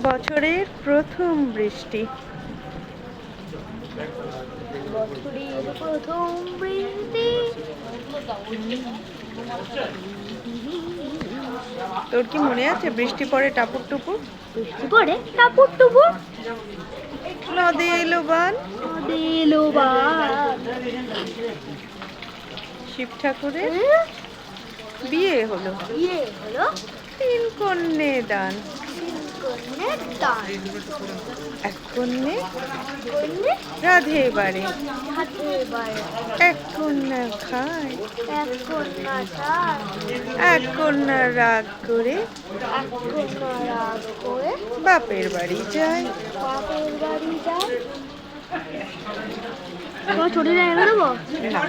বছরের প্রথম বৃষ্টি। বছরের প্রথম বৃষ্টি। তোর কি মনে আছে বৃষ্টি পড়ে টাপুর টুপুর? বৃষ্টি পড়ে টাপুর টুপুর। নদে এলো বান, নদে এলো বান। শিব ঠাকুরের বিয়ে হলো, বিয়ে হলো, তিন কন্যে দান। তিন কন্যের দান। এক কন্যে কন্যে রাধে বাড়ে, হাতে বাড়ে। এক কন্যা খায়, এক কন্যা চায়, এক কন্যা রাগ করে এক কন্যা রাগ করে বাপের বাড়ি যায়। বাপের বাড়ি যায়। তোমার ছুটি নিয়ে এনে দেবো না,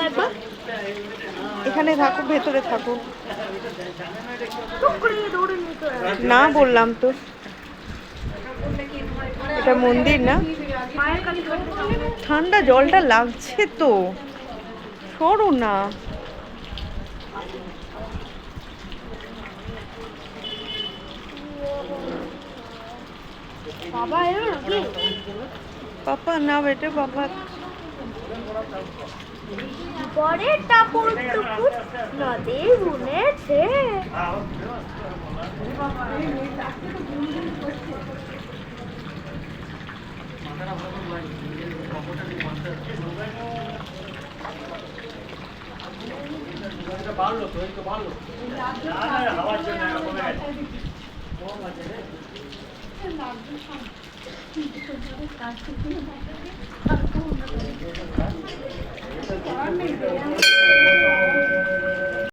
একবার। এখানে থাকো, ভেতরে থাকো। টুক করে দৌড়ে নিতে হবে। না বললাম তো, এটা মন্দির না। মায়ের কাছে ঠান্ডা জলটা লাগছে তো, সরো না। বাবা এলো নাকি? পাপা না বেটে, পাপা পরে টাপুর টুপুর নদী বুনেছে। বাড়লো তো, একটু বাড়লো। হাওয়ার জন্য কমে গেছে।